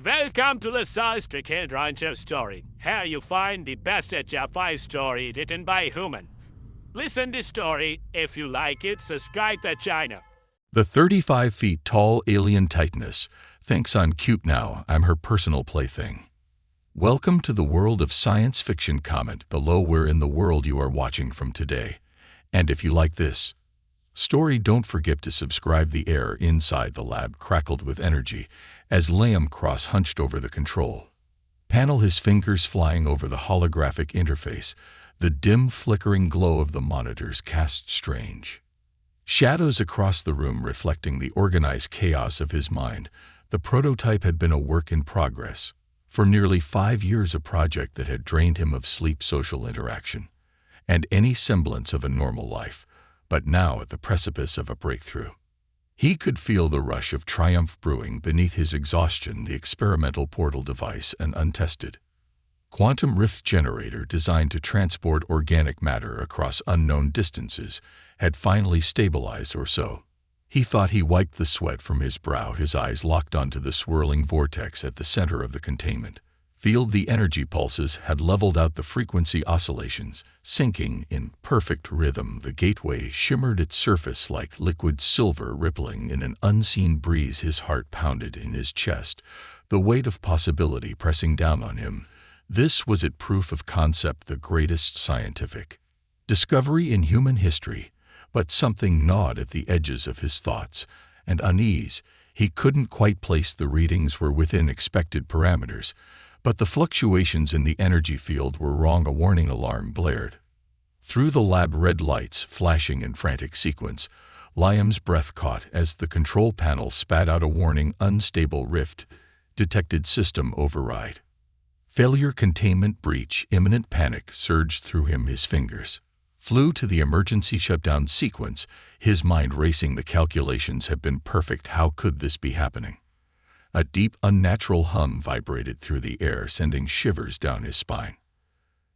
Welcome to the Sci-Fi Rancher story. Here you find the best HFY story written by human. Listen the story. If you like it, subscribe the channel. The 35 feet tall alien Titaness thinks I'm cute now. I'm her personal plaything. Welcome to the world of science fiction. Comment below where in the world you are watching from today. And if you like this story, don't forget to subscribe. The air inside the lab crackled with energy as Liam cross-hunched over the control panel, his fingers flying over the holographic interface. The dim flickering glow of the monitors cast strange shadows across the room, reflecting the organized chaos of his mind. The prototype had been a work in progress for nearly 5 years, a project that had drained him of sleep, social interaction, and any semblance of a normal life. But now, at the precipice of a breakthrough, he could feel the rush of triumph brewing beneath his exhaustion. The experimental portal device, an untested quantum rift generator designed to transport organic matter across unknown distances, had finally stabilized, or so he thought. He wiped the sweat from his brow, his eyes locked onto the swirling vortex at the center of the containment field. The energy pulses had leveled out, the frequency oscillations sinking in perfect rhythm. The gateway shimmered, its surface like liquid silver rippling in an unseen breeze. His heart pounded in his chest, the weight of possibility pressing down on him. This was it, proof of concept, the greatest scientific discovery in human history. But something gnawed at the edges of his thoughts, and unease. He couldn't quite place the readings were within expected parameters, but the fluctuations in the energy field were wrong. A warning alarm blared through the lab, red lights flashing in frantic sequence. Liam's breath caught as the control panel spat out a warning: unstable rift detected, system override, failure, containment breach, imminent. Panic surged through him. His fingers flew to the emergency shutdown sequence, his mind racing. The calculations had been perfect. How could this be happening? A deep, unnatural hum vibrated through the air, sending shivers down his spine.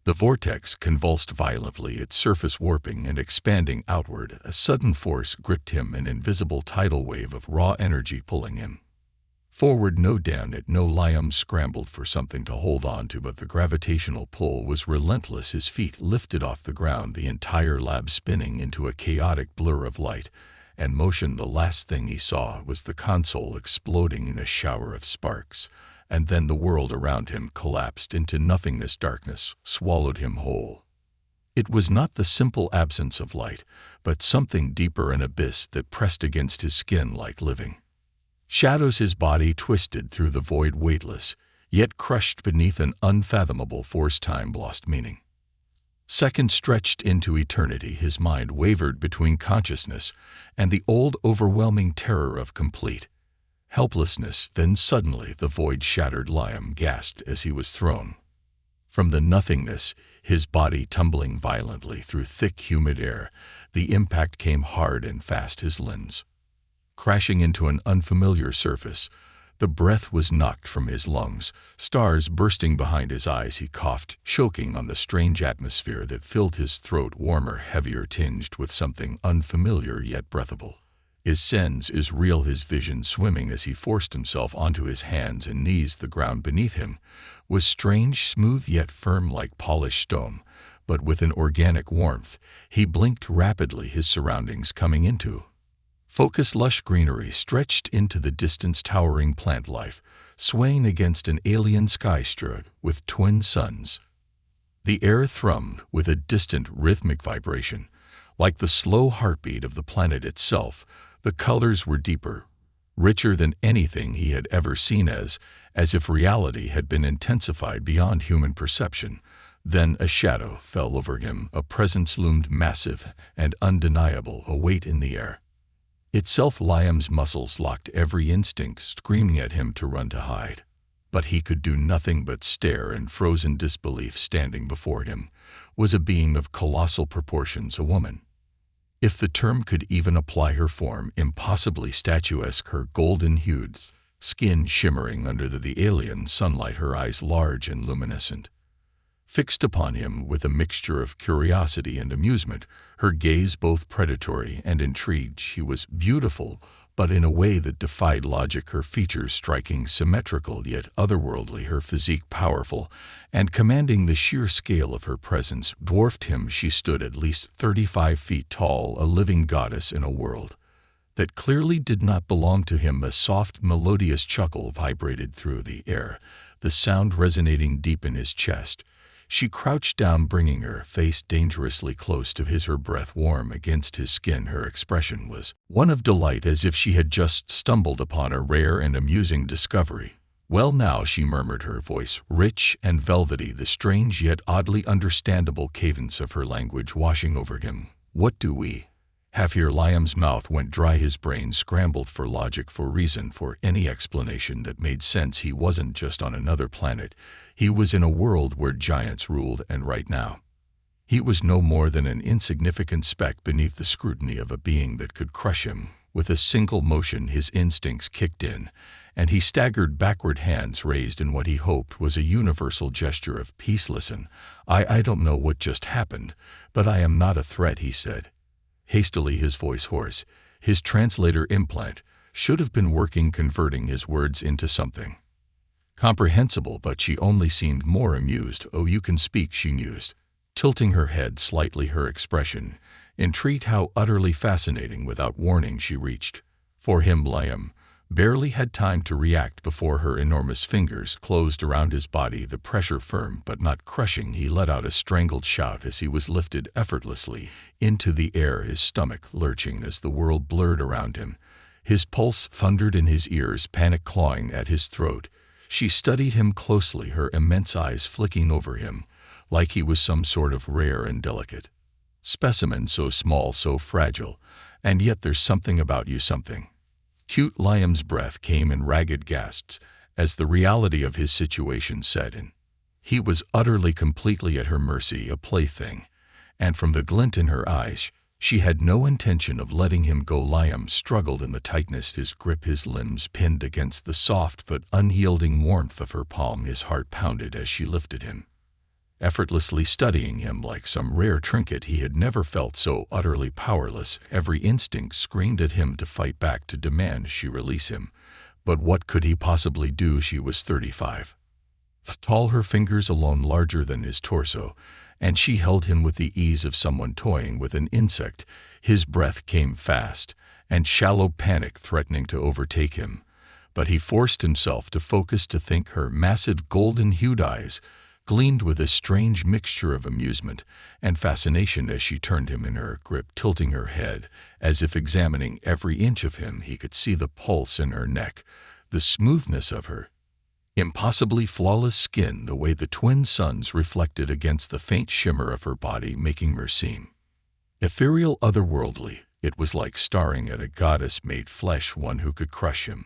The vortex convulsed violently, its surface warping and expanding outward. A sudden force gripped him, an invisible tidal wave of raw energy pulling him forward. No, damn it, no. Liam scrambled for something to hold on to, but the gravitational pull was relentless. His feet lifted off the ground, the entire lab spinning into a chaotic blur of light and motion. The last thing he saw was the console exploding in a shower of sparks, and then the world around him collapsed into nothingness. Darkness swallowed him whole. It was not the simple absence of light, but something deeper, an abyss that pressed against his skin like living shadows. His body twisted through the void, weightless, yet crushed beneath an unfathomable force. Time lost meaning. Seconds stretched into eternity. His mind wavered between consciousness and the old, overwhelming terror of complete helplessness. Then suddenly the void shattered. Liam gasped as he was thrown from the nothingness, his body tumbling violently through thick, humid air. The impact came hard and fast, his limbs crashing into an unfamiliar surface. The breath was knocked from his lungs, stars bursting behind his eyes. He coughed, choking on the strange atmosphere that filled his throat, warmer, heavier, tinged with something unfamiliar yet breathable. His sense is real, his vision swimming as he forced himself onto his hands and knees. The ground beneath him was strange, smooth yet firm like polished stone, but with an organic warmth. He blinked rapidly, his surroundings coming into focus. Lush greenery stretched into the distance, towering plant life swaying against an alien sky strewed with twin suns. The air thrummed with a distant, rhythmic vibration, like the slow heartbeat of the planet itself. The colors were deeper, richer than anything he had ever seen, as if reality had been intensified beyond human perception. Then a shadow fell over him. A presence loomed, massive and undeniable, a weight in the air itself. Liam's muscles locked, every instinct screaming at him to run, to hide. But he could do nothing but stare in frozen disbelief. Standing before him was a being of colossal proportions, a woman, if the term could even apply. Her form impossibly statuesque, her golden-hued skin shimmering under the alien sunlight, her eyes large and luminescent, fixed upon him with a mixture of curiosity and amusement, her gaze both predatory and intrigued. She was beautiful, but in a way that defied logic, her features striking, symmetrical yet otherworldly, her physique powerful, and commanding the sheer scale of her presence dwarfed him. She stood at least 35 feet tall, a living goddess in a world that clearly did not belong to him. A soft, melodious chuckle vibrated through the air, the sound resonating deep in his chest. She crouched down, bringing her face dangerously close to his, her breath warm against his skin. Her expression was one of delight, as if she had just stumbled upon a rare and amusing discovery. "Well now," she murmured, her voice rich and velvety, the strange yet oddly understandable cadence of her language washing over him. "What do we have here?" Liam's mouth went dry, his brain scrambled for logic, for reason, for any explanation that made sense. He wasn't just on another planet. He was in a world where giants ruled, and right now he was no more than an insignificant speck beneath the scrutiny of a being that could crush him. With a single motion, his instincts kicked in, and he staggered backward, hands raised in what he hoped was a universal gesture of peace. "Listen, I don't know what just happened, but I am not a threat," he said hastily, his voice hoarse. His translator implant should have been working, converting his words into something comprehensible, but she only seemed more amused. "Oh, you can speak," she mused, tilting her head slightly, her expression intrigued. How utterly fascinating. Without warning, she reached for him. Liam barely had time to react before her enormous fingers closed around his body, the pressure firm but not crushing. He let out a strangled shout as he was lifted effortlessly into the air, his stomach lurching as the world blurred around him. His pulse thundered in his ears, panic clawing at his throat. She studied him closely, her immense eyes flicking over him like he was some sort of rare and delicate specimen, so small, so fragile, and yet there's something about you, something cute. Liam's breath came in ragged gasps as the reality of his situation set in. He was utterly, completely at her mercy, a plaything, and from the glint in her eyes, she had no intention of letting him go. Liam struggled in the tightness, his grip, his limbs pinned against the soft but unyielding warmth of her palm. His heart pounded as she lifted him, effortlessly studying him like some rare trinket. He had never felt so utterly powerless. Every instinct screamed at him to fight back, to demand she release him. But what could he possibly do? She was 35 tall, her fingers alone larger than his torso, and she held him with the ease of someone toying with an insect. His breath came fast, and shallow, panic threatening to overtake him. But he forced himself to focus, to think. Her massive golden-hued eyes gleamed with a strange mixture of amusement and fascination as she turned him in her grip, tilting her head as if examining every inch of him. He could see the pulse in her neck, the smoothness of her impossibly flawless skin, the way the twin suns reflected against the faint shimmer of her body, making her seem ethereal, otherworldly. It was like staring at a goddess made flesh, one who could crush him.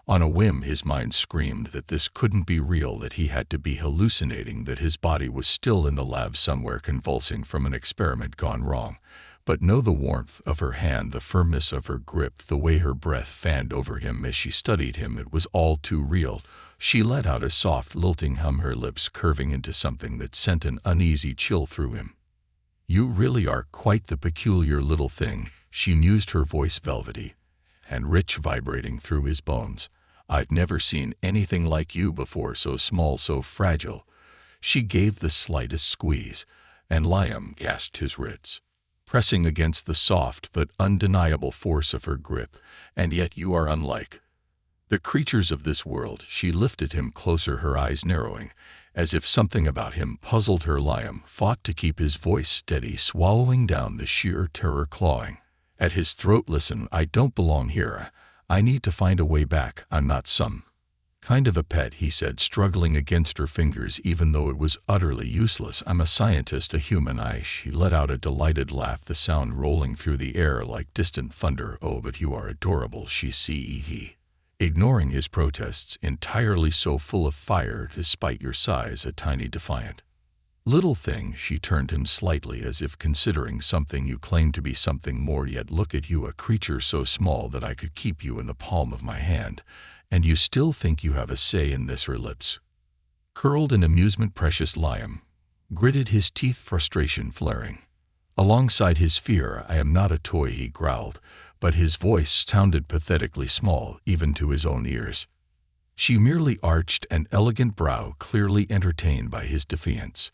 On a whim, his mind screamed that this couldn't be real, that he had to be hallucinating, that his body was still in the lab somewhere, convulsing from an experiment gone wrong. But no, the warmth of her hand, the firmness of her grip, the way her breath fanned over him as she studied him, it was all too real. She let out a soft, lilting hum, her lips curving into something that sent an uneasy chill through him. "You really are quite the peculiar little thing," she mused, her voice velvety and rich, vibrating through his bones. "I've never seen anything like you before, so small, so fragile." She gave the slightest squeeze, and Liam gasped, his wrists pressing against the soft but undeniable force of her grip. "And yet you are unlike the creatures of this world." She lifted him closer, her eyes narrowing, as if something about him puzzled her. Liam fought to keep his voice steady, swallowing down the sheer terror clawing at his throat. "Listen, I don't belong here. I need to find a way back. I'm not some kind of a pet," he said, struggling against her fingers even though it was utterly useless. "I'm a scientist, a human." She let out a delighted laugh, the sound rolling through the air like distant thunder. "Oh, but you are adorable," she said, ignoring his protests entirely, "so full of fire despite your size, a tiny defiant little thing." She turned him slightly as if considering something. "You claim to be something more, yet look at you, a creature so small that I could keep you in the palm of my hand, and you still think you have a say in this." Her lips curled in amusement. Precious. Liam gritted his teeth, frustration flaring alongside his fear. "I am not a toy," he growled, but his voice sounded pathetically small even to his own ears. She merely arched an elegant brow, clearly entertained by his defiance.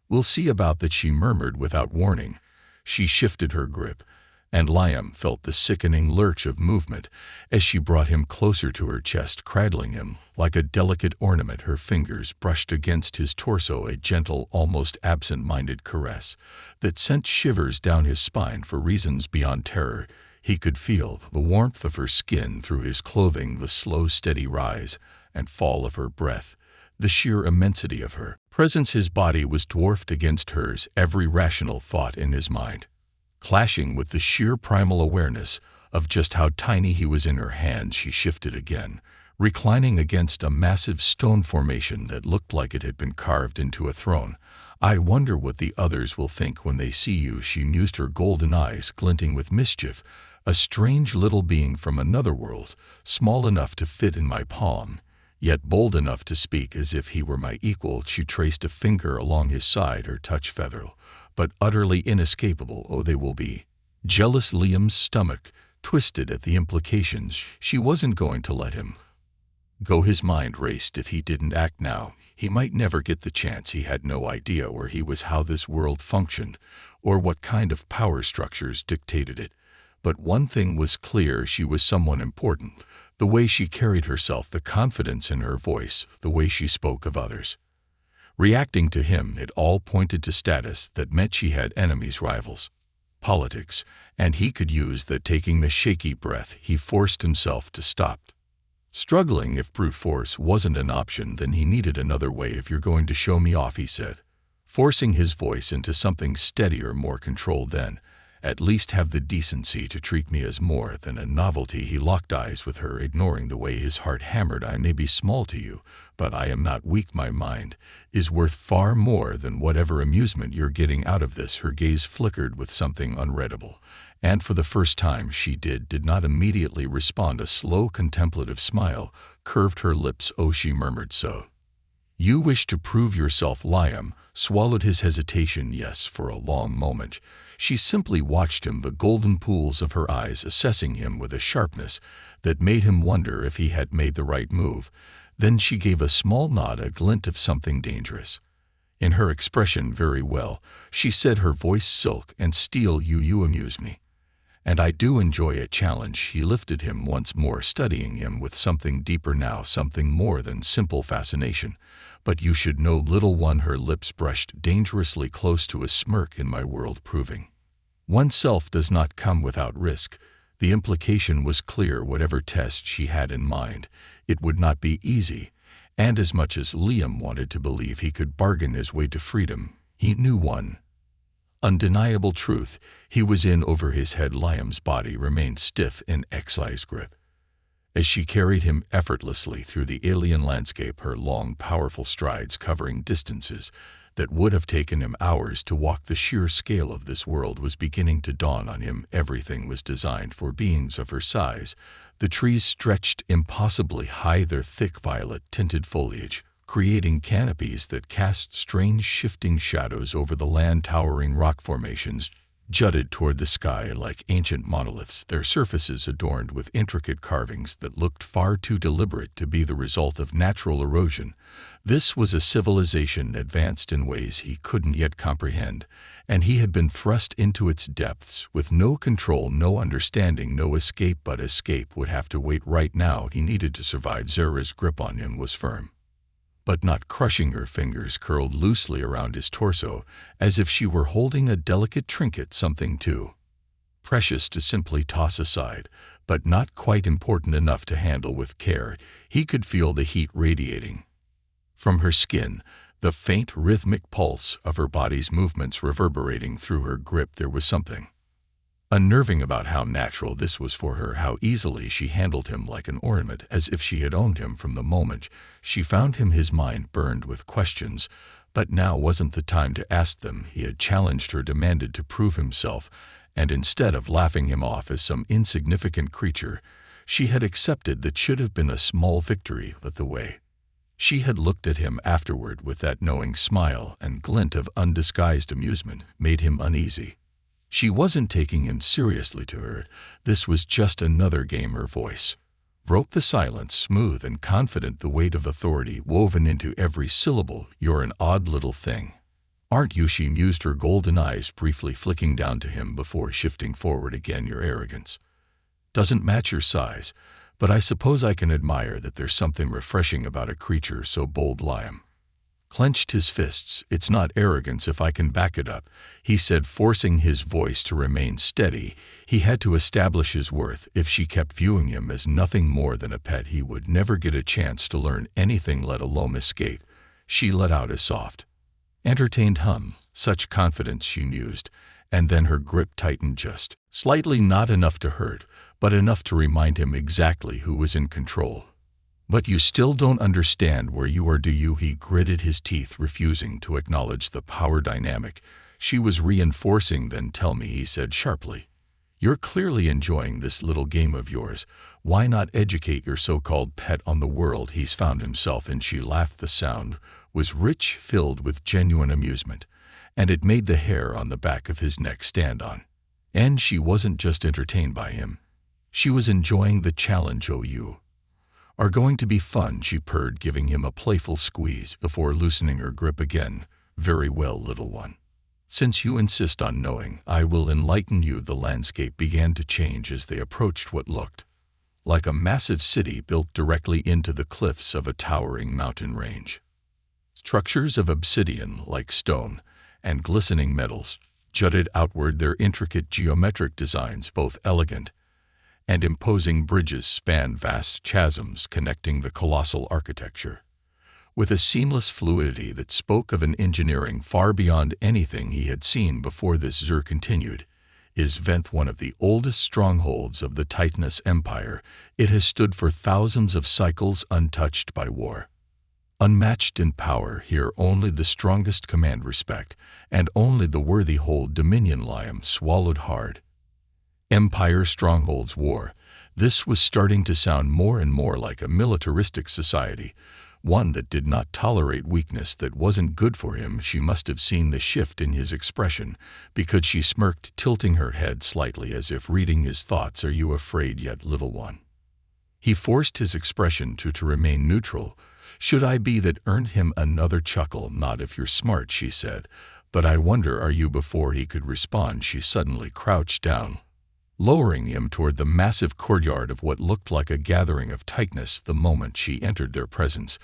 "We'll see about that," she murmured without warning. She shifted her grip, and Liam felt the sickening lurch of movement as she brought him closer to her chest, cradling him like a delicate ornament. Her fingers brushed against his torso, a gentle, almost absent-minded caress that sent shivers down his spine for reasons beyond terror. He could feel the warmth of her skin through his clothing, the slow, steady rise and fall of her breath, the sheer immensity of her presence. His body was dwarfed against hers, every rational thought in his mind clashing with the sheer primal awareness of just how tiny he was in her hands. She shifted again, reclining against a massive stone formation that looked like it had been carved into a throne. "I wonder what the others will think when they see you," she mused, her golden eyes glinting with mischief. "A strange little being from another world, small enough to fit in my palm, yet bold enough to speak as if he were my equal." She traced a finger along his side, her touch featheral, but utterly inescapable. "Oh, they will be jealous." Liam's stomach twisted at the implications. She wasn't going to let him go. His mind raced. If he didn't act now, he might never get the chance. He had no idea where he was, how this world functioned, or what kind of power structures dictated it. But one thing was clear: she was someone important. The way she carried herself, the confidence in her voice, the way she spoke of others reacting to him, it all pointed to status. That meant she had enemies, rivals, politics, and he could use that. Taking the shaky breath, he forced himself to stop struggling. If brute force wasn't an option, then he needed another way. "If you're going to show me off," he said, forcing his voice into something steadier, more controlled, "then at least have the decency to treat me as more than a novelty." He locked eyes with her, ignoring the way his heart hammered. "I may be small to you, but I am not weak. My mind is worth far more than whatever amusement you're getting out of this." Her gaze flickered with something unreadable, and for the first time she did not immediately respond. A slow, contemplative smile curved her lips. "Oh," she murmured, "so you wish to prove yourself?" Liam swallowed his hesitation. "Yes." For a long moment she simply watched him, the golden pools of her eyes assessing him with a sharpness that made him wonder if he had made the right move. Then she gave a small nod, a glint of something dangerous in her expression. "Very well," she said, her voice silk and steel. You amuse me, and I do enjoy a challenge." He lifted him once more, studying him with something deeper now, something more than simple fascination. "But you should know, little one," her lips brushed dangerously close to a smirk, "in my world, proving oneself does not come without risk." The implication was clear. Whatever test she had in mind, it would not be easy, and as much as Liam wanted to believe he could bargain his way to freedom, he knew one undeniable truth: he was in over his head. Liam's body remained stiff in Xyra's grip as she carried him effortlessly through the alien landscape, her long, powerful strides covering distances that would have taken him hours to walk. The sheer scale of this world was beginning to dawn on him. Everything was designed for beings of her size. The trees stretched impossibly high, their thick violet-tinted foliage creating canopies that cast strange shifting shadows over the land. Towering rock formations jutted toward the sky like ancient monoliths, their surfaces adorned with intricate carvings that looked far too deliberate to be the result of natural erosion. This was a civilization advanced in ways he couldn't yet comprehend, and he had been thrust into its depths with no control, no understanding, no escape. But escape would have to wait. Right now he needed to survive. Xyra's grip on him was firm, but not crushing. Her fingers curled loosely around his torso, as if she were holding a delicate trinket, something too precious to simply toss aside, but not quite important enough to handle with care. He could feel the heat radiating from her skin, the faint rhythmic pulse of her body's movements reverberating through her grip. There was something unnerving about how natural this was for her, how easily she handled him like an ornament, as if she had owned him from the moment she found him. His mind burned with questions, but now wasn't the time to ask them. He had challenged her, demanded to prove himself, and instead of laughing him off as some insignificant creature, she had accepted that should have been a small victory. But the way she had looked at him afterward, with that knowing smile and glint of undisguised amusement, made him uneasy. She wasn't taking him seriously. To her, this was just another game. Her voice broke the silence, smooth and confident, the weight of authority woven into every syllable. "You're an odd little thing, aren't you?" She mused, her golden eyes briefly flicking down to him before shifting forward again. "Your arrogance doesn't match your size, but I suppose I can admire that. There's something refreshing about a creature so bold." Liam clenched his fists. "It's not arrogance if I can back it up," he said, forcing his voice to remain steady. He had to establish his worth. If she kept viewing him as nothing more than a pet, he would never get a chance to learn anything, let alone escape. She let out a soft, entertained hum. Such confidence, she mused, and then her grip tightened just slightly, not enough to hurt, but enough to remind him exactly who was in control. "But you still don't understand where you are, do you?" He gritted his teeth, refusing to acknowledge the power dynamic she was reinforcing. "Then tell me," he said sharply. "You're clearly enjoying this little game of yours. Why not educate your so-called pet on the world he's found himself in?" She laughed. The sound was rich, filled with genuine amusement, and it made the hair on the back of his neck stand on. And she wasn't just entertained by him. She was enjoying the challenge. "Oh, you are going to be fun," she purred, giving him a playful squeeze before loosening her grip again. "Very well, little one. Since you insist on knowing, I will enlighten you." The landscape began to change as they approached what looked like a massive city built directly into the cliffs of a towering mountain range. Structures of obsidian, like stone, and glistening metals jutted outward, their intricate geometric designs both elegant and imposing. Bridges spanned vast chasms connecting the colossal architecture with a seamless fluidity that spoke of an engineering far beyond anything he had seen before. "This," Xyra continued, "is Venth, one of the oldest strongholds of the Titaness Empire. It has stood for thousands of cycles, untouched by war. Unmatched in power, here only the strongest command respect, and only the worthy hold dominion." Liam swallowed hard. Empire, strongholds, war. This was starting to sound more and more like a militaristic society, one that did not tolerate weakness that wasn't good for him. She must have seen the shift in his expression, because she smirked, tilting her head slightly as if reading his thoughts. "Are you afraid yet, little one?" He forced his expression to remain neutral. "Should I be?" That earned him another chuckle. "Not if you're smart," she said. "But I wonder, are you?" Before he could respond, she suddenly crouched down, lowering him toward the massive courtyard of what looked like a gathering of Titanesses. The moment she entered their presence,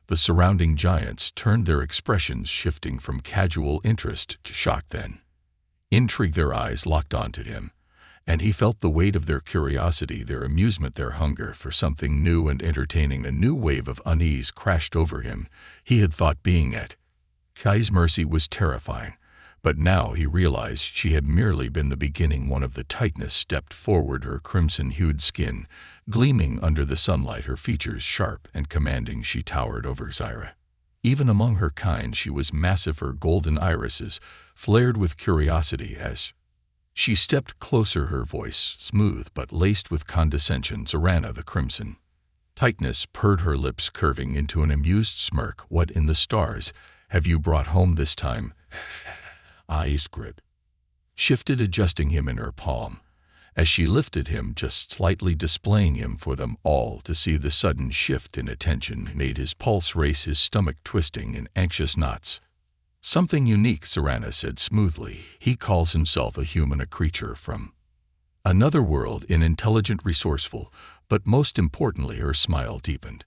the surrounding giants turned, their expressions shifting from casual interest to shock, then intrigue. Their eyes locked onto him, and he felt the weight of their curiosity, their amusement, their hunger for something new and entertaining. A new wave of unease crashed over him. He had thought being at Kai's mercy was terrifying, but now he realized she had merely been the beginning. One of the Titanesses stepped forward, her crimson-hued skin gleaming under the sunlight, her features sharp and commanding. She towered over Xyra. Even among her kind, she was massive, her golden irises flared with curiosity as she stepped closer, her voice smooth but laced with condescension. "Xyra, the crimson Titaness," purred, her lips curving into an amused smirk. "What in the stars have you brought home this time?" Eyes grip shifted, adjusting him in her palm as she lifted him just slightly, displaying him for them all to see. The sudden shift in attention made his pulse race, his stomach twisting in anxious knots. "Something unique," Xyra said smoothly. "He calls himself a human, a creature from another world, intelligent, resourceful, but most importantly," her smile deepened,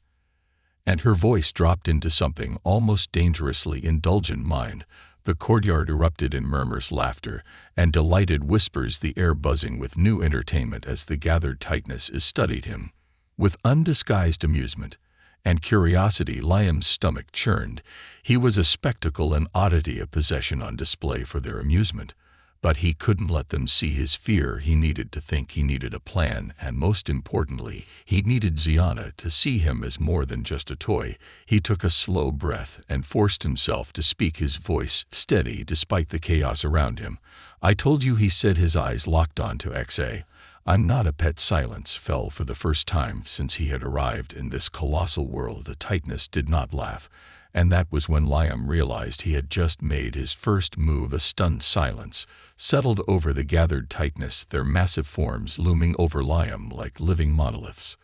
and her voice dropped into something almost dangerously indulgent. "Mind." The courtyard erupted in murmurs, laughter, and delighted whispers, the air buzzing with new entertainment as the gathered Titanesses studied him with undisguised amusement and curiosity. Liam's stomach churned. He was a spectacle, an oddity, a possession on display for their amusement. But he couldn't let them see his fear. He needed to think, he needed a plan, and most importantly, he needed Xyra to see him as more than just a toy. He took a slow breath and forced himself to speak, his voice steady despite the chaos around him. "I told you," he said, his eyes locked onto Xa. "I'm not a pet." Silence fell for the first time since he had arrived in this colossal world. The Titaness did not laugh, and that was when Liam realized he had just made his first move. A stunned silence settled over the gathered Titaness, their massive forms looming over Liam like living monoliths,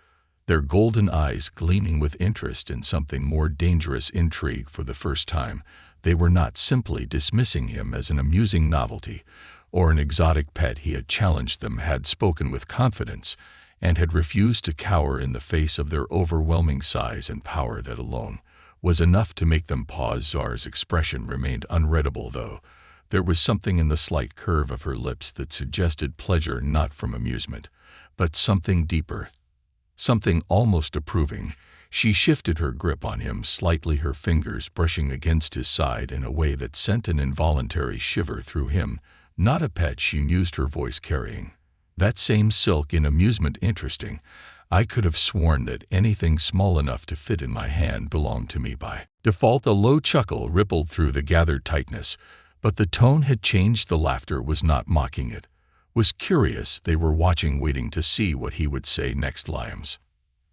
their golden eyes gleaming with interest in something more dangerous. Intrigue. For the first time, they were not simply dismissing him as an amusing novelty or an exotic pet. He had challenged them, had spoken with confidence, and had refused to cower in the face of their overwhelming size and power. That alone was enough to make them pause. Xyra's expression remained unreadable, though. There was something in the slight curve of her lips that suggested pleasure, not from amusement, but something deeper, something almost approving. She shifted her grip on him slightly, her fingers brushing against his side in a way that sent an involuntary shiver through him. "Not a pet," she mused, her voice carrying that same silk in amusement. "Interesting. I could have sworn that anything small enough to fit in my hand belonged to me by default." A low chuckle rippled through the gathered Titaness, but the tone had changed. The laughter was not mocking, it was curious. They were watching, waiting to see what he would say next. Liam's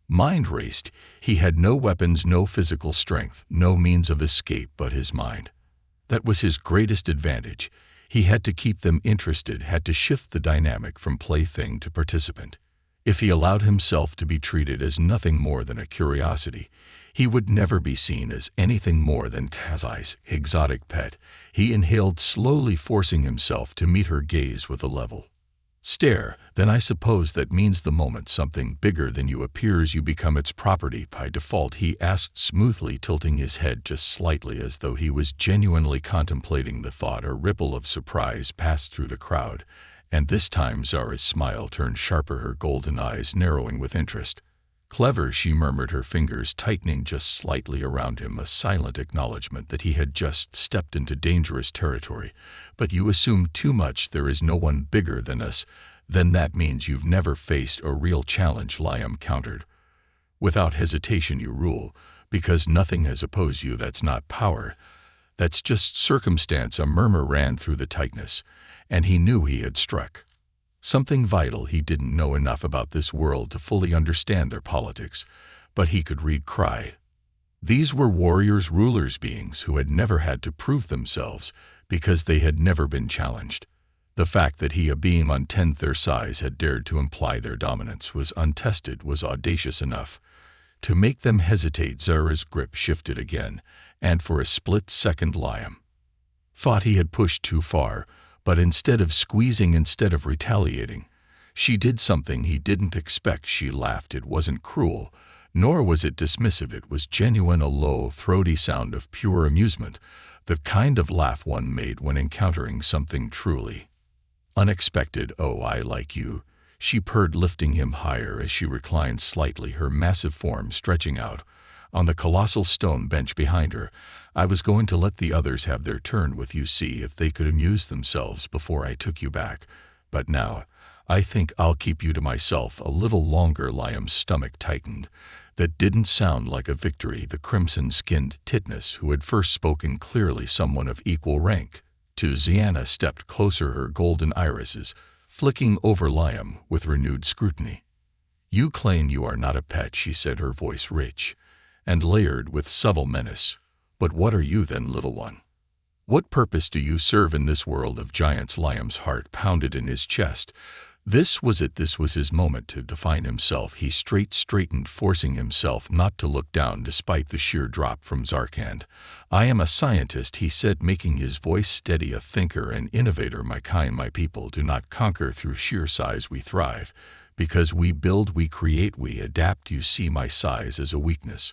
mind raced. He had no weapons, no physical strength, no means of escape but his mind. That was his greatest advantage. He had to keep them interested, had to shift the dynamic from plaything to participant. If he allowed himself to be treated as nothing more than a curiosity, he would never be seen as anything more than Tazai's exotic pet. He inhaled slowly, forcing himself to meet her gaze with a level stare. "Then I suppose that means the moment something bigger than you appears, you become its property by default?" he asked smoothly, tilting his head just slightly as though he was genuinely contemplating the thought. A ripple of surprise passed through the crowd, and this time Xyra's smile turned sharper, her golden eyes narrowing with interest. "Clever," she murmured, her fingers tightening just slightly around him, a silent acknowledgement that he had just stepped into dangerous territory. "But you assume too much. There is no one bigger than us." "Then that means you've never faced a real challenge," Liam countered. Without hesitation. "You rule because nothing has opposed you. That's not power. That's just circumstance." A murmur ran through the Titaness, and he knew he had struck something vital. He didn't know enough about this world to fully understand their politics, but he could read cry. These were warriors, rulers, beings who had never had to prove themselves because they had never been challenged. The fact that he, a being on 10th their size, had dared to imply their dominance was untested, was audacious enough to make them hesitate. Xyra's grip shifted again, and for a split second Liam thought he had pushed too far. But instead of squeezing, instead of retaliating, she did something he didn't expect. She laughed. It wasn't cruel, nor was it dismissive. It was genuine, a low, throaty sound of pure amusement, the kind of laugh one made when encountering something truly unexpected. "Oh, I like you," she purred, lifting him higher as she reclined slightly, her massive form stretching out on the colossal stone bench behind her. "I was going to let the others have their turn with you, see if they could amuse themselves before I took you back. But now, I think I'll keep you to myself a little longer." Liam's stomach tightened. That didn't sound like a victory. The crimson-skinned Titanes, who had first spoken clearly someone of equal rank to Xyra, stepped closer, her golden irises flicking over Liam with renewed scrutiny. "You claim you are not a pet," she said, her voice rich and layered with subtle menace. "But what are you then, little one? What purpose do you serve in this world of giants?" Liam's heart pounded in his chest. This was it. This was his moment to define himself. He straightened, forcing himself not to look down despite the sheer drop from Zarkand. "I am a scientist," he said, making his voice steady, "a thinker, an innovator. My kind, my people do not conquer through sheer size. We thrive because we build, we create, we adapt. You see my size as a weakness.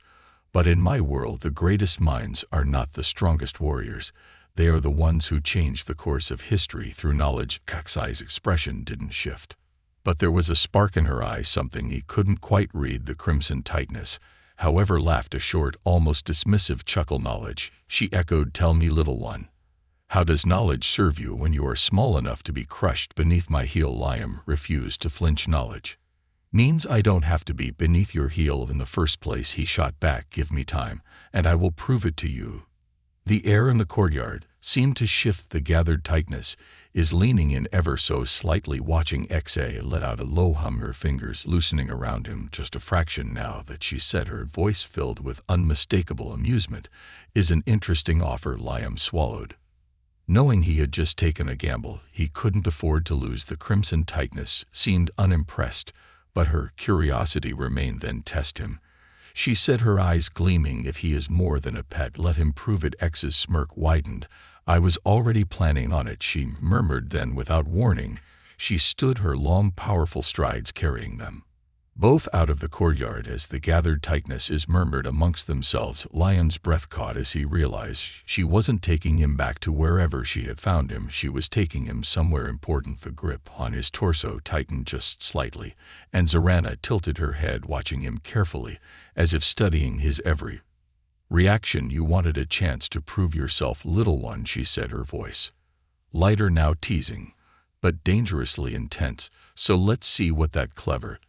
But in my world, the greatest minds are not the strongest warriors. They are the ones who change the course of history through knowledge." Kaxai's expression didn't shift, but there was a spark in her eyes, something he couldn't quite read. The crimson Titaness, however, laughed, a short, almost dismissive chuckle. "Knowledge," she echoed. "Tell me, little one, how does knowledge serve you when you are small enough to be crushed beneath my heel?" Liam refused to flinch. "Knowledge means I don't have to be beneath your heel in the first place," he shot back. "Give me time, and I will prove it to you." The air in the courtyard seemed to shift. The gathered tightness is leaning in ever so slightly, watching Xa let out a low hum, her fingers loosening around him just a fraction now that she said, her voice filled with unmistakable amusement. Is an interesting offer. Liam swallowed. Knowing he had just taken a gamble, he couldn't afford to lose. The crimson tightness seemed unimpressed, but her curiosity remained. Then test him, she said, her eyes gleaming. If he is more than a pet, let him prove it. X's smirk widened. I was already planning on it, she murmured. Then, without warning, she stood, her long, powerful strides carrying them both out of the courtyard as the gathered tightness is murmured amongst themselves. Liam's breath caught as he realized she wasn't taking him back to wherever she had found him. She was taking him somewhere important. The grip on his torso tightened just slightly, and Xyra tilted her head, watching him carefully, as if studying his every reaction. You wanted a chance to prove yourself, little one, she said, her voice lighter now, teasing, but dangerously intense. So let's see what that clever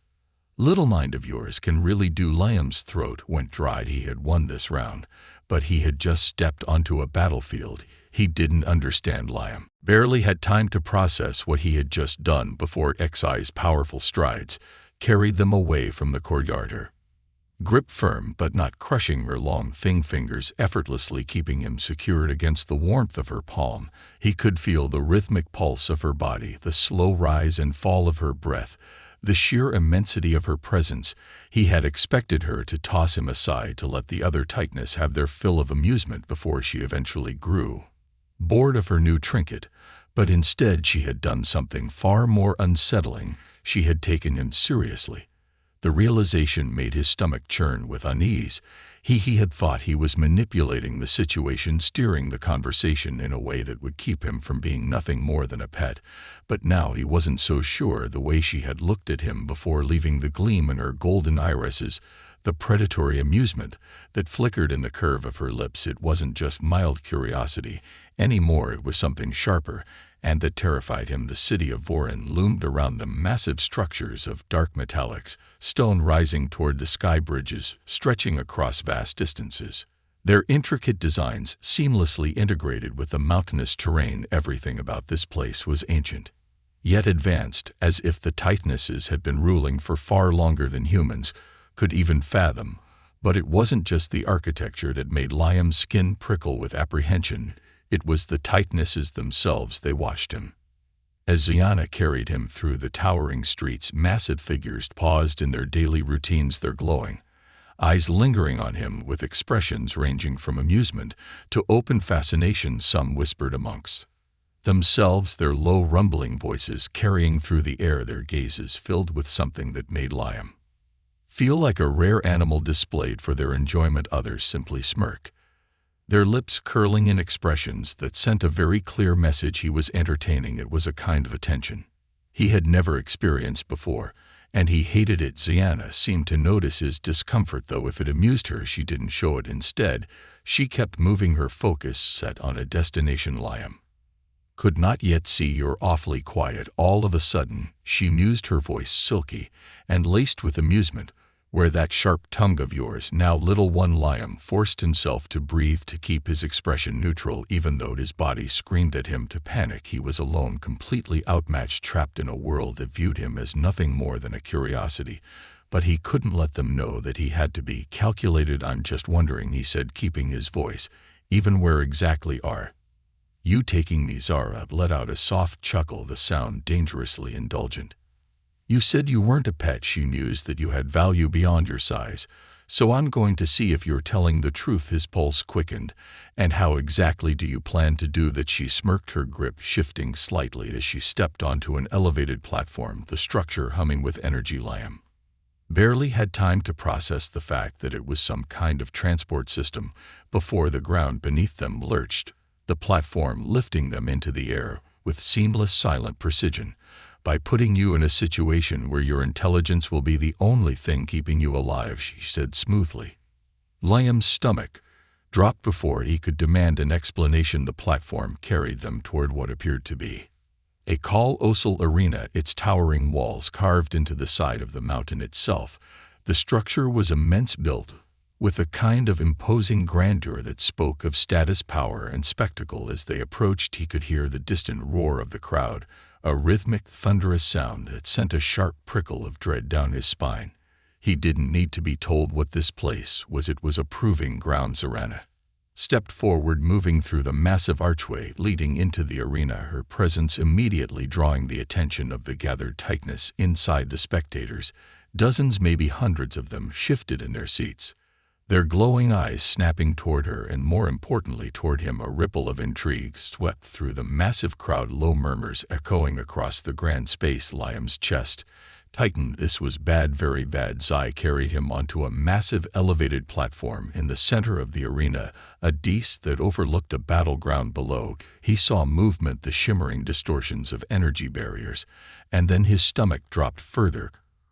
little mind of yours can really do. Liam's throat went dry. He had won this round, but he had just stepped onto a battlefield. He didn't understand. Liam barely had time to process what he had just done before Xi's powerful strides carried them away from the courtyard, her grip firm but not crushing, her long fingers effortlessly keeping him secured against the warmth of her palm. He could feel the rhythmic pulse of her body, the slow rise and fall of her breath, the sheer immensity of her presence. He had expected her to toss him aside, to let the other tightness have their fill of amusement before she eventually grew bored of her new trinket, but instead she had done something far more unsettling. She had taken him seriously. The realization made his stomach churn with unease. He had thought he was manipulating the situation, steering the conversation in a way that would keep him from being nothing more than a pet, but now he wasn't so sure. The way she had looked at him before leaving, the gleam in her golden irises, the predatory amusement that flickered in the curve of her lips, it wasn't just mild curiosity anymore, it was something sharper, and that terrified him. The city of Vorin loomed around them, massive structures of dark metallics, stone rising toward the sky, bridges stretching across vast distances, their intricate designs seamlessly integrated with the mountainous terrain. Everything about this place was ancient, yet advanced, as if the Titanesses had been ruling for far longer than humans could even fathom. But it wasn't just the architecture that made Liam's skin prickle with apprehension. It was the Titanesses themselves. They watched him as Xyra carried him through the towering streets. Massive figures paused in their daily routines, their glowing eyes lingering on him with expressions ranging from amusement to open fascination. Some whispered amongst themselves, their low rumbling voices carrying through the air, their gazes filled with something that made Liam feel like a rare animal displayed for their enjoyment. Others simply smirked, their lips curling in expressions that sent a very clear message he was entertaining. It was a kind of attention he had never experienced before, and he hated it. Xyra seemed to notice his discomfort, though if it amused her, she didn't show it. Instead, she kept moving, her focus set on a destination. Liam could not yet see. You're awfully quiet. All of a sudden, she mused, her voice silky and laced with amusement. Where that sharp tongue of yours now, little one? Liam forced himself to breathe, to keep his expression neutral, even though his body screamed at him to panic. He was alone, completely outmatched, trapped in a world that viewed him as nothing more than a curiosity. But he couldn't let them know that he had to be calculated. I'm just wondering, he said, keeping his voice even. Where exactly are you taking me? Xyra let out a soft chuckle, the sound dangerously indulgent. You said you weren't a pet, she mused, that you had value beyond your size. So I'm going to see if you're telling the truth. His pulse quickened. And how exactly do you plan to do that? She smirked, her grip shifting slightly as she stepped onto an elevated platform, the structure humming with energy. Liam barely had time to process the fact that it was some kind of transport system before the ground beneath them lurched, the platform lifting them into the air with seamless, silent precision. By putting you in a situation where your intelligence will be the only thing keeping you alive, she said smoothly. Liam's stomach dropped before he could demand an explanation. The platform carried them toward what appeared to be a colossal arena, its towering walls carved into the side of the mountain itself. The structure was immense, built with a kind of imposing grandeur that spoke of status, power, and spectacle. As they approached, he could hear the distant roar of the crowd, a rhythmic, thunderous sound that sent a sharp prickle of dread down his spine. He didn't need to be told what this place was. It was a proving ground. Xyra stepped forward, moving through the massive archway leading into the arena, her presence immediately drawing the attention of the gathered Titanesses. Inside, the spectators, dozens, maybe hundreds of them, shifted in their seats, their glowing eyes snapping toward her and, more importantly, toward him. A ripple of intrigue swept through the massive crowd, low murmurs echoing across the grand space. Liam's chest tightened. This was bad, very bad. Xyra carried him onto a massive elevated platform in the center of the arena, a dais that overlooked a battleground below. He saw movement, the shimmering distortions of energy barriers, and then his stomach dropped further.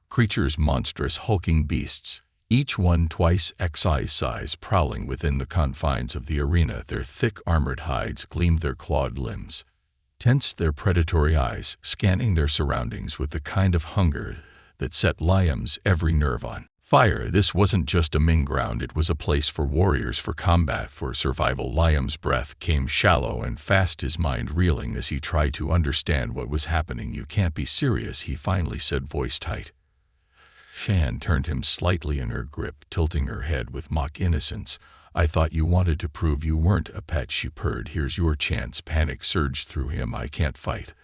Creatures, monstrous, hulking beasts, each one twice Xyra's size, prowling within the confines of the arena. Their thick armored hides gleamed, their clawed limbs tensed, their predatory eyes scanning their surroundings with the kind of hunger that set Liam's every nerve on fire. This wasn't just a main ground, it was a place for warriors, for combat, for survival. Liam's breath came shallow and fast, his mind reeling as he tried to understand what was happening. "You can't be serious," he finally said, voice tight. Shan turned him slightly in her grip, tilting her head with mock innocence. "I thought you wanted to prove you weren't a pet," she purred. "Here's your chance." Panic surged through him. "I can't fight."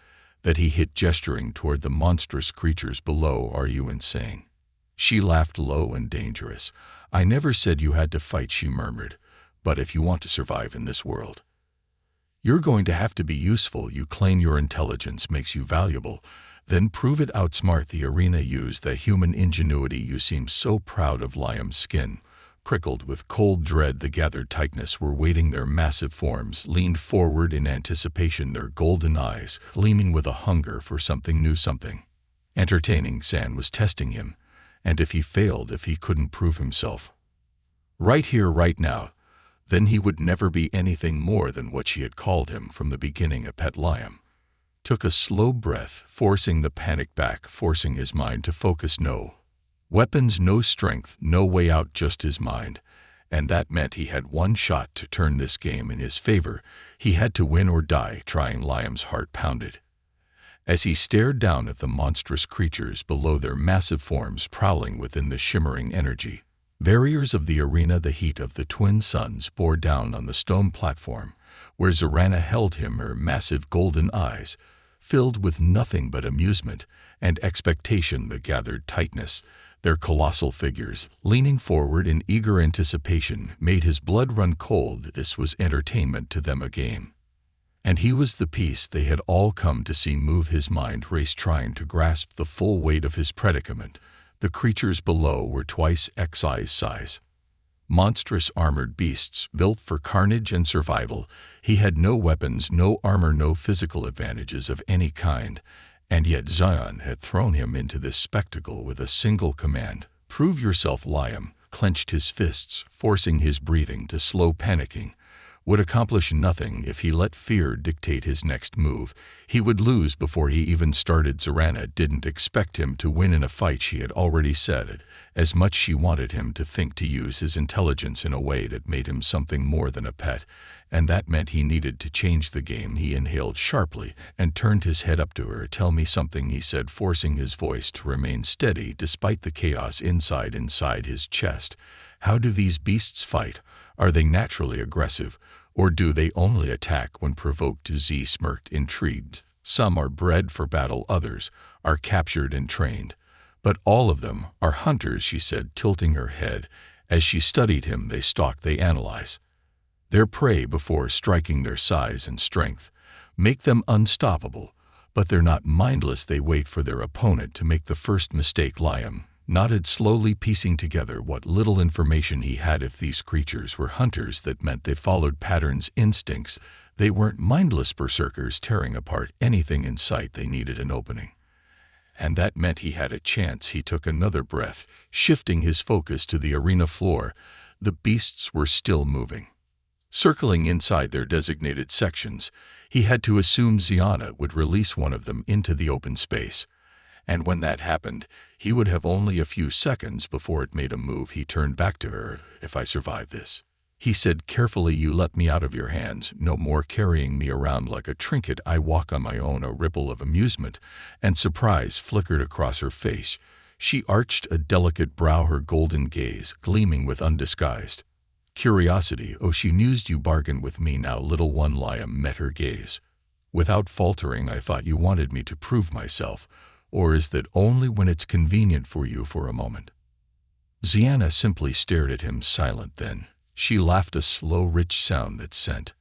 That he hit, gesturing toward the monstrous creatures below. "Are you insane?" She laughed low and dangerous. "I never said you had to fight," she murmured. "But if you want to survive in this world, you're going to have to be useful. You claim your intelligence makes you valuable. Then prove it. Outsmart the arena. Use that human ingenuity you seem so proud of." Liam's skin prickled with cold dread. The gathered Titanesses were waiting, their massive forms leaned forward in anticipation, their golden eyes gleaming with a hunger for something new, something entertaining. Zan was testing him, and if he failed, if he couldn't prove himself right here, right now, then he would never be anything more than what she had called him from the beginning, a pet. Liam took a slow breath, forcing the panic back, forcing his mind to focus. No weapons, no strength, no way out, just his mind. And that meant he had one shot to turn this game in his favor. He had to win or die trying. Liam's heart pounded as he stared down at the monstrous creatures below, their massive forms prowling within the shimmering energy barriers of the arena. The heat of the twin suns bore down on the stone platform where Xyra held him, her massive golden eyes filled with nothing but amusement and expectation. The gathered Titanesses, their colossal figures leaning forward in eager anticipation, made his blood run cold. This was entertainment to them, a game, and he was the piece they had all come to see. Move. His mind raced, trying to grasp the full weight of his predicament. The creatures below were twice Xyra's size, monstrous armored beasts built for carnage and survival. He had no weapons, no armor, no physical advantages of any kind, and yet Xyra had thrown him into this spectacle with a single command: "Prove yourself." Liam clenched his fists, forcing his breathing to slow. Panicking would accomplish nothing. If he let fear dictate his next move, he would lose before he even started. Xyra didn't expect him to win in a fight. She had already said it. As much she wanted him to think, to use his intelligence in a way that made him something more than a pet, and that meant he needed to change the game. He inhaled sharply and turned his head up to her. "Tell me something," he said, forcing his voice to remain steady despite the chaos inside his chest. "How do these beasts fight? Are they naturally aggressive, or do they only attack when provoked?" Z smirked, intrigued. "Some are bred for battle, others are captured and trained. But all of them are hunters," she said, tilting her head. As she studied him, they stalk, they analyze their prey before striking. Their size and strength make them unstoppable, but they're not mindless. They wait for their opponent to make the first mistake. Liam nodded slowly, piecing together what little information he had. If these creatures were hunters, that meant they followed patterns, instincts. They weren't mindless berserkers tearing apart anything in sight. They needed an opening, and that meant he had a chance. He took another breath, shifting his focus to the arena floor. The beasts were still moving, circling inside their designated sections. He had to assume Xyra would release one of them into the open space, And when that happened, he would have only a few seconds before it made a move. He turned back to her. "If I survive this," he said carefully, "you let me out of your hands. No more carrying me around like a trinket. I walk on my own." A ripple of amusement and surprise flickered across her face. She arched a delicate brow, her golden gaze gleaming with undisguised curiosity. "Oh," she mused, "you bargain with me now, little one." Liam met her gaze without faltering. "I thought you wanted me to prove myself. Or is that only when it's convenient for you for a moment?" Xyra simply stared at him, silent. Then she laughed, a slow, rich sound that sent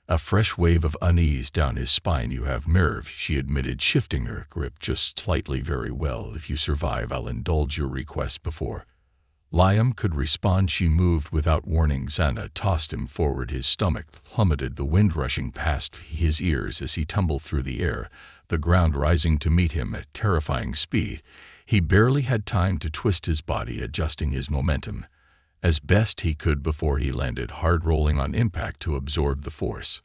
a fresh wave of unease down his spine. "You have nerve," she admitted, shifting her grip just slightly. "Very well. If you survive, I'll indulge your request before Liam could respond. She moved without warning. Xyra tossed him forward. His stomach plummeted, the wind rushing past his ears as he tumbled through the air, the ground rising to meet him at terrifying speed. He barely had time to twist his body, adjusting his momentum as best he could before he landed hard, rolling on impact to absorb the force.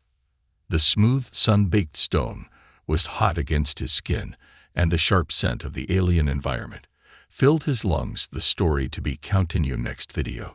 The smooth, sun-baked stone was hot against his skin, and the sharp scent of the alien environment filled his lungs. The story to be continued next video.